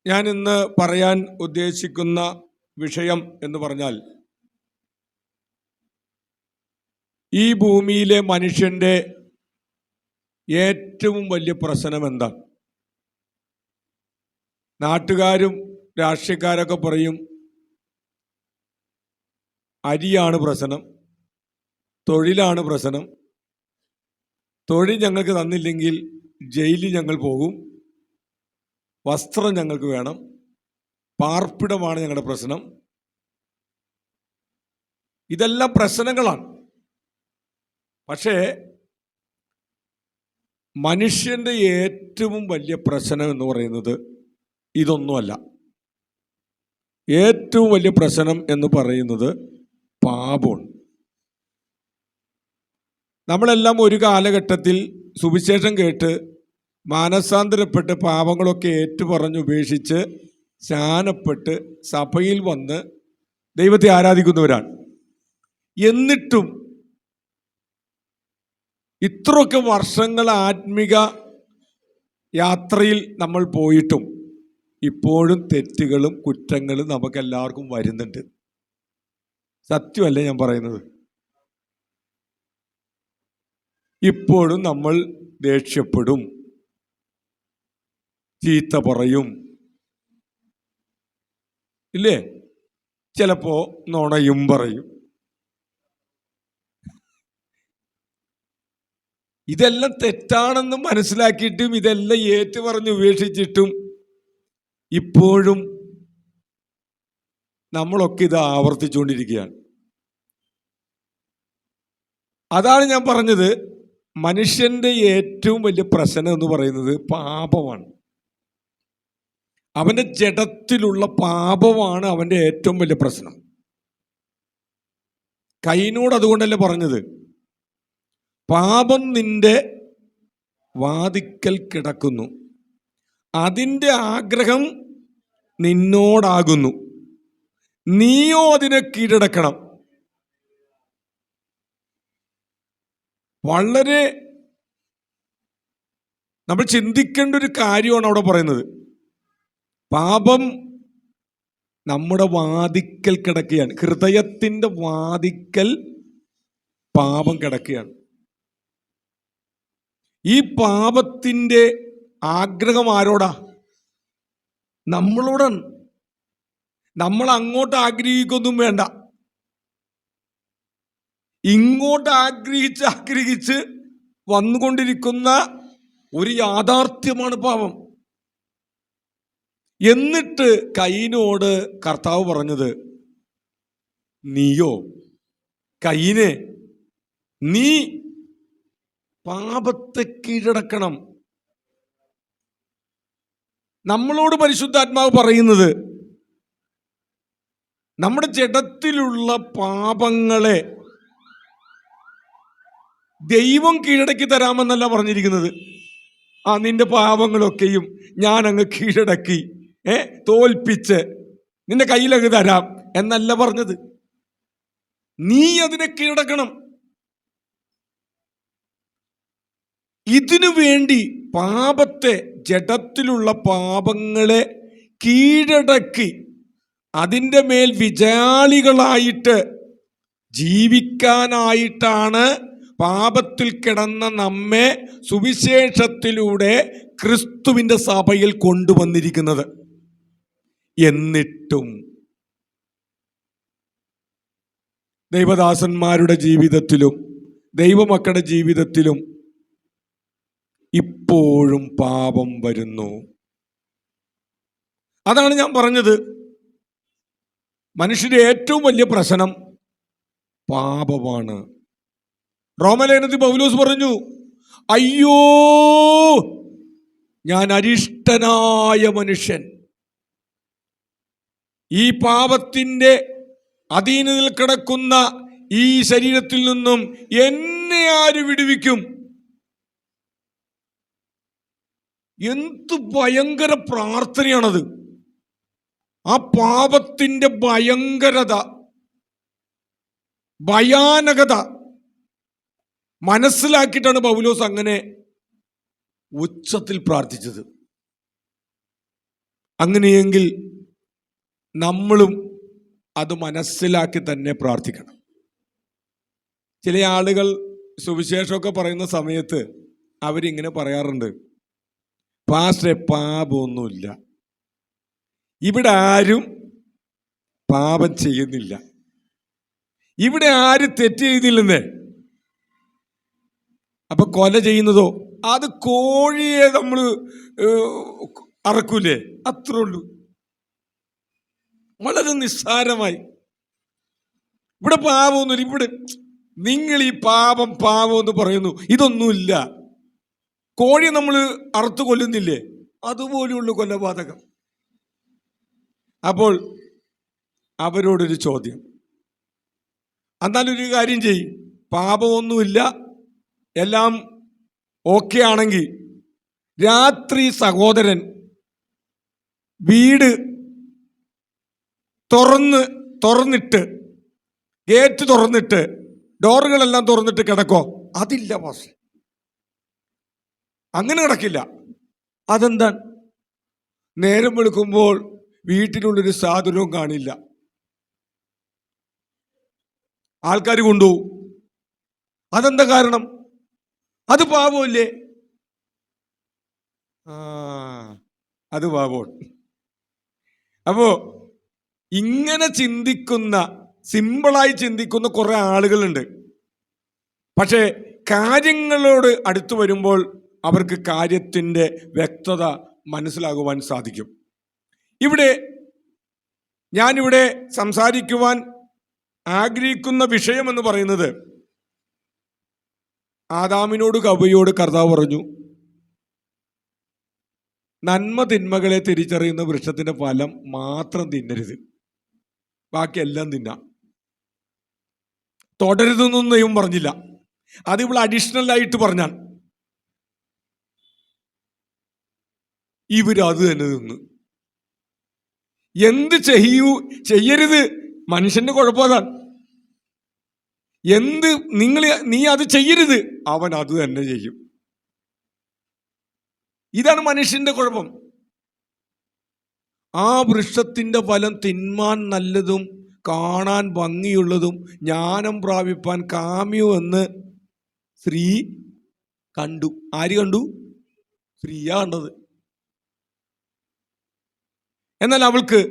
ഞാൻ ഇന്ന് പറയാൻ ഉദ്ദേശിക്കുന്ന വിഷയം എന്ന് പറഞ്ഞാൽ, ഈ ഭൂമിയിലെ മനുഷ്യന്റെ ഏറ്റവും വലിയ പ്രശ്നം എന്താണ്? നാട്ടുകാരും രാഷ്ട്രീയക്കാരൊക്കെ പറയും അരിയാണ് പ്രശ്നം, തൊഴിലാണ് പ്രശ്നം, തൊഴിൽ ഞങ്ങൾക്ക് തന്നില്ലെങ്കിൽ ജയിലിൽ ഞങ്ങൾ പോകും, വസ്ത്രം ഞങ്ങൾക്ക് വേണം, പാർപ്പിടമാണ് ഞങ്ങളുടെ പ്രശ്നം. ഇതെല്ലാം പ്രശ്നങ്ങളാണ്. പക്ഷേ മനുഷ്യന്റെ ഏറ്റവും വലിയ പ്രശ്നം എന്ന് പറയുന്നത് ഇതൊന്നുമല്ല. ഏറ്റവും വലിയ പ്രശ്നം എന്ന് പറയുന്നത് പാപമാണ്. നമ്മളെല്ലാം ഒരു കാലഘട്ടത്തിൽ സുവിശേഷം കേട്ട് മാനസാന്തരപ്പെട്ട് പാപങ്ങളൊക്കെ ഏറ്റുപറഞ്ഞ് ഉപേക്ഷിച്ച് സ്നാനപ്പെട്ട് സഭയിൽ വന്ന് ദൈവത്തെ ആരാധിക്കുന്നവരാണ്. എന്നിട്ടും ഇത്രയൊക്കെ വർഷങ്ങൾ ആത്മിക യാത്രയിൽ നമ്മൾ പോയിട്ടും ഇപ്പോഴും തെറ്റുകളും കുറ്റങ്ങളും നമുക്കെല്ലാവർക്കും വരുന്നുണ്ട്. സത്യമല്ലേ ഞാൻ പറയുന്നത്? ഇപ്പോഴും നമ്മൾ ദേഷ്യപ്പെടും, ചീത്ത പറയും, ഇല്ലേ? ചിലപ്പോ നുണയും പറയും. ഇതെല്ലാം തെറ്റാണെന്ന് മനസ്സിലാക്കിയിട്ടും ഇതെല്ലാം ഏറ്റുപറഞ്ഞ് ഉപേക്ഷിച്ചിട്ടും ഇപ്പോഴും നമ്മളൊക്കെ ഇത് ആവർത്തിച്ചുകൊണ്ടിരിക്കുകയാണ്. അതാണ് ഞാൻ പറഞ്ഞത്, മനുഷ്യന്റെ ഏറ്റവും വലിയ പ്രശ്നം എന്ന് പറയുന്നത് പാപമാണ്. അവന്റെ ജഡത്തിലുള്ള പാപമാണ് അവന്റെ ഏറ്റവും വലിയ പ്രശ്നം. കയ്യിനോട് അതുകൊണ്ടല്ലേ പറഞ്ഞത്, പാപം നിന്റെ വാതിക്കൽ കിടക്കുന്നു, അതിൻ്റെ ആഗ്രഹം നിന്നോടാകുന്നു, നീയോ അതിനെ കീഴടക്കണം. വളരെ നമ്മൾ ചിന്തിക്കേണ്ട ഒരു കാര്യമാണ് അവിടെ പറയുന്നത്. പാപം നമ്മുടെ വാതിക്കൽ കിടക്കുകയാണ്. ഹൃദയത്തിൻ്റെ വാതിക്കൽ പാപം കിടക്കുകയാണ്. ഈ പാപത്തിൻ്റെ ആഗ്രഹം ആരോടാ? നമ്മളോടാണ്. നമ്മൾ അങ്ങോട്ട് ആഗ്രഹിക്കൊന്നും വേണ്ട, ഇങ്ങോട്ട് ആഗ്രഹിച്ച് വന്നുകൊണ്ടിരിക്കുന്ന ഒരു യാഥാർത്ഥ്യമാണ് പാപം. എന്നിട്ട് കയ്യിനോട് കർത്താവ് പറഞ്ഞത്, നീയോ കയ്യിനെ, നീ പാപത്തെ കീഴടക്കണം. നമ്മളോട് പരിശുദ്ധാത്മാവ് പറയുന്നത്, നമ്മുടെ ജഡത്തിലുള്ള പാപങ്ങളെ ദൈവം കീഴടക്കി തരാമെന്നല്ല പറഞ്ഞിരിക്കുന്നത്. നിന്റെ പാപങ്ങളൊക്കെയും ഞാൻ അങ്ങ് കീഴടക്കി തോൽപ്പിച്ച് നിന്റെ കയ്യിലങ്ങ് തരാം എന്നല്ല പറഞ്ഞത്. നീ അതിനെ കീഴടക്കണം. ഇതിനു വേണ്ടി പാപത്തെ, ജഡത്തിലുള്ള പാപങ്ങളെ കീഴടക്കി അതിൻ്റെ മേൽ വിജയാളികളായിട്ട് ജീവിക്കാനായിട്ടാണ് പാപത്തിൽ കിടന്ന നമ്മെ സുവിശേഷത്തിലൂടെ ക്രിസ്തുവിൻ്റെ സഭയിൽ കൊണ്ടുവന്നിരിക്കുന്നത്. എന്നിട്ടും ദൈവദാസന്മാരുടെ ജീവിതത്തിലും ദൈവമക്കളുടെ ജീവിതത്തിലും ഇപ്പോഴും പാപം വരുന്നു. അതാണ് ഞാൻ പറഞ്ഞത്, മനുഷ്യന്റെ ഏറ്റവും വലിയ പ്രശ്നം പാപമാണ്. റോമലേഖനത്തിൽ പൗലോസ് പറഞ്ഞു, അയ്യോ ഞാൻ അരിഷ്ടനായ മനുഷ്യൻ, ഈ പാപത്തിൻ്റെ അധീനതയിൽ കിടക്കുന്ന ഈ ശരീരത്തിൽ നിന്നും എന്നെ ആര് വിടുവിക്കും? എന്ത് ഭയങ്കര പ്രാർത്ഥനയാണത്! ആ പാപത്തിൻ്റെ ഭയങ്കരത, ഭയാനകത മനസ്സിലാക്കിയിട്ടാണ് പൗലോസ് അങ്ങനെ ഉച്ചത്തിൽ പ്രാർത്ഥിച്ചത്. അങ്ങനെയെങ്കിൽ നമ്മളും അത് മനസ്സിലാക്കി തന്നെ പ്രാർത്ഥിക്കണം. ചില ആളുകൾ സുവിശേഷമൊക്കെ പറയുന്ന സമയത്ത് അവരിങ്ങനെ പറയാറുണ്ട്, പാസ്റ്ററെ പാപമൊന്നുമില്ല, ഇവിടെ ആരും പാപം ചെയ്യുന്നില്ല, ഇവിടെ ആരും തെറ്റ് ചെയ്തില്ലെന്നേ. അപ്പൊ കൊല ചെയ്യുന്നതോ അത് കോഴിയെ നമ്മൾ അറക്കൂലേ, അത്രേ ഉള്ളൂ, വളരെ നിസ്സാരമായി. ഇവിടെ പാപമൊന്നുമില്ല. ഇവിടെ നിങ്ങൾ ഈ പാപം എന്ന് പറയുന്നു, ഇതൊന്നുമില്ല. കോഴി നമ്മൾ അറുത്ത് കൊല്ലുന്നില്ലേ, അതുപോലെയുള്ള കൊലപാതകം. അപ്പോൾ അവരോടൊരു ചോദ്യം, എന്നാലൊരു കാര്യം ചെയ്യും, പാപമൊന്നുമില്ല, എല്ലാം ഓക്കെ ആണെങ്കിൽ രാത്രി സഹോദരൻ വീട് തുറന്നിട്ട് ഗേറ്റ് തുറന്നിട്ട് ഡോറുകളെല്ലാം തുറന്നിട്ട് കിടക്കോ? അതില്ല പാസ്റ്റർ, അങ്ങനെ കിടക്കില്ല. അതെന്താ? നേരം വെളുക്കുമ്പോൾ വീട്ടിലുള്ളൊരു സാധനവും കാണില്ല, ആൾക്കാർ കൊണ്ടുപോകും. അതെന്താ കാരണം? അത് പാപമല്ലേ? അത് പാപമാണ്. അപ്പോ ഇങ്ങനെ ചിന്തിക്കുന്ന, സിമ്പിളായി ചിന്തിക്കുന്ന കുറെ ആളുകളുണ്ട്. പക്ഷേ കാര്യങ്ങളോട് അടുത്തു വരുമ്പോൾ അവർക്ക് കാര്യത്തിൻ്റെ വ്യക്തത മനസ്സിലാകുവാൻ സാധിക്കും. ഞാനിവിടെ സംസാരിക്കുവാൻ ആഗ്രഹിക്കുന്ന വിഷയമെന്ന് പറയുന്നത്, ആദാമിനോട് ഹവ്വയോട് കർത്താവ് പറഞ്ഞു, നന്മ തിന്മകളെ തിരിച്ചറിയുന്ന വൃക്ഷത്തിന്റെ ഫലം മാത്രം തിന്നരുത്, ബാക്കിയെല്ലാം തിന്നാം. തുടരുതെന്നൊന്നും ദൈവം പറഞ്ഞില്ല, അത് ഇവിടെ അഡീഷണൽ ആയിട്ട് പറഞ്ഞാൽ. ഇവരത് തന്നെ തിന്ന്. എന്ത് ചെയ്യരുത്, മനുഷ്യന്റെ കുഴപ്പമാണ്. നീ അത് ചെയ്യരുത്, അവൻ അത് തന്നെ ചെയ്യും. ഇതാണ് മനുഷ്യന്റെ കുഴപ്പം. ആ വൃക്ഷത്തിന്റെ ഫലം തിന്മാൻ നല്ലതും കാണാൻ ഭംഗിയുള്ളതും ജ്ഞാനം പ്രാപിപ്പാൻ കാമ്യമെന്ന് സ്ത്രീ കണ്ടു. ആര് കണ്ടു? സ്ത്രീയാ കണ്ടത്. എന്നാൽ അവൾക്ക്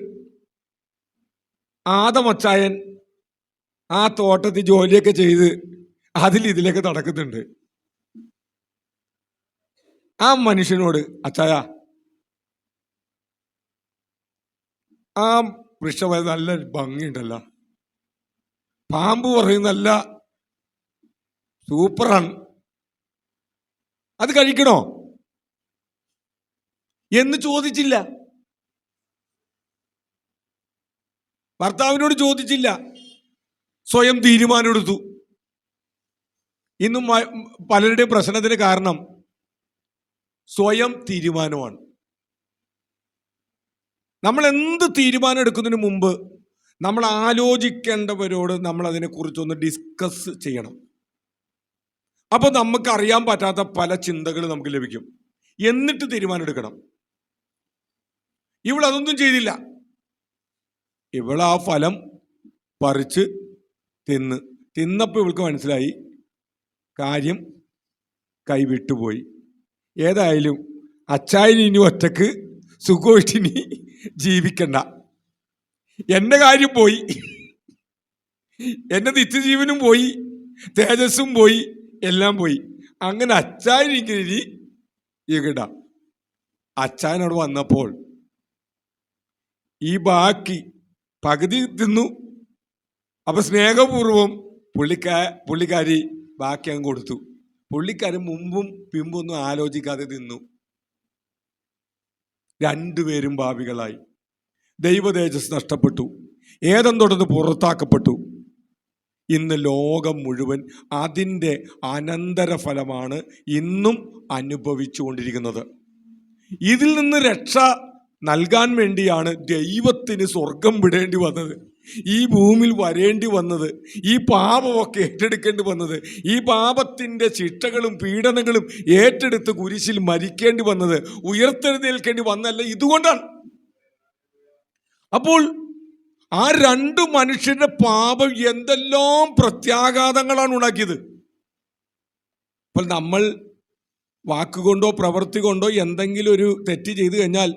ആദമച്ചായൻ ആ തോട്ടത്തിൽ ജോലിയൊക്കെ ചെയ്ത് ഇതിലേക്ക് നടക്കുന്നുണ്ട്. ആ മനുഷ്യനോട്, അച്ചായ, ആ വൃക്ഷം നല്ല ഭംഗിയുണ്ടല്ലോ, പാമ്പ് പറയും നല്ല സൂപ്പറാണ്, അത് കഴിക്കണോ എന്ന് ചോദിച്ചില്ല. ഭർത്താവിനോട് ചോദിച്ചില്ല, സ്വയം തീരുമാനമെടുത്തു. ഇന്നും പലരുടെയും പ്രശ്നത്തിന് കാരണം സ്വയം തീരുമാനമാണ്. നമ്മൾ എന്ത് തീരുമാനം എടുക്കുന്നതിന് മുമ്പ് നമ്മൾ ആലോചിക്കേണ്ടവരോട് നമ്മൾ അതിനെക്കുറിച്ചൊന്ന് ഡിസ്കസ് ചെയ്യണം. അപ്പോൾ നമുക്ക് അറിയാൻ പറ്റാത്ത പല ചിന്തകൾ നമുക്ക് ലഭിക്കും. എന്നിട്ട് തീരുമാനം എടുക്കണം. ഇവളതൊന്നും ചെയ്തില്ല. ഇവൾ ആ ഫലം പറിച്ച് തിന്നപ്പോൾ ഇവൾക്ക് മനസ്സിലായി കാര്യം കൈവിട്ടുപോയി. ഏതായാലും അച്ചായന് ഇനി ഒറ്റക്ക് സുഖമായിട്ടിനി ജീവിക്കണ്ട, എൻ്റെ കാര്യം പോയി, എൻ്റെ നിത്യജീവനും പോയി, തേജസ്സും പോയി, എല്ലാം പോയി. അങ്ങനെ അച്ചായനിങ്ങനെ ഇകിട. അച്ചായനോട് വന്നപ്പോൾ ഈ ബാക്കി പകുതി തിന്നു. അപ്പൊ സ്നേഹപൂർവം പുള്ളിക്കാരി ബാക്കി അങ്ങ് കൊടുത്തു. പുള്ളിക്കാരൻ മുമ്പും പിമ്പൊന്നും ആലോചിക്കാതെ തിന്നു. രണ്ടുപേരും പാപികളായി. ദൈവതേജസ് നഷ്ടപ്പെട്ടു. ഏദൻ തുടർന്ന് പുറത്താക്കപ്പെട്ടു. ഇന്ന് ലോകം മുഴുവൻ അതിൻ്റെ അനന്തരഫലമാണ് ഇന്നും അനുഭവിച്ചുകൊണ്ടിരിക്കുന്നത്. ഇതിൽ നിന്ന് രക്ഷ നൽകാൻ വേണ്ടിയാണ് ദൈവത്തിന് സ്വർഗം വിടേണ്ടി വന്നത്, ഈ ഭൂമിയിൽ വരേണ്ടി വന്നത്, ഈ പാപമൊക്കെ ഏറ്റെടുക്കേണ്ടി വന്നത്, ഈ പാപത്തിൻ്റെ ശിക്ഷകളും പീഡനങ്ങളും ഏറ്റെടുത്ത് കുരിശിൽ മരിക്കേണ്ടി വന്നത്, ഉയർത്തെഴുന്നേൽക്കേണ്ടി വന്നല്ല. ഇതുകൊണ്ടാണ് അപ്പോൾ ആ രണ്ട് മനുഷ്യരുടെ പാപം എന്തെല്ലാം പ്രത്യാഘാതങ്ങളാണ് ഉണ്ടാക്കിയത്. അപ്പോൾ നമ്മൾ വാക്കുകൊണ്ടോ പ്രവൃത്തി കൊണ്ടോ എന്തെങ്കിലും ഒരു തെറ്റ് ചെയ്തു കഴിഞ്ഞാൽ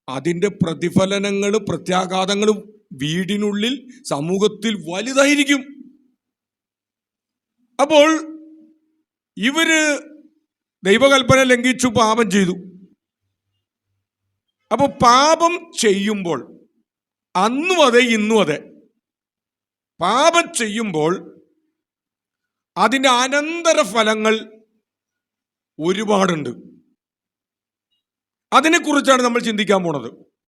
അതിൻ്റെ പ്രതിഫലനങ്ങളും പ്രത്യാഘാതങ്ങളും വീടിനുള്ളിൽ സമൂഹത്തിൽ വലുതായിരിക്കും. അപ്പോൾ ഇവര് ദൈവകൽപ്പന ലംഘിച്ചു പാപം ചെയ്തു. അപ്പോൾ പാപം ചെയ്യുമ്പോൾ അന്നും അതെ ഇന്നും അതെ, പാപം ചെയ്യുമ്പോൾ അതിൻ്റെ അനന്തര ഫലങ്ങൾ ഒരുപാടുണ്ട്. അതിനെക്കുറിച്ചാണ് നമ്മൾ ചിന്തിക്കാൻ പോണത്.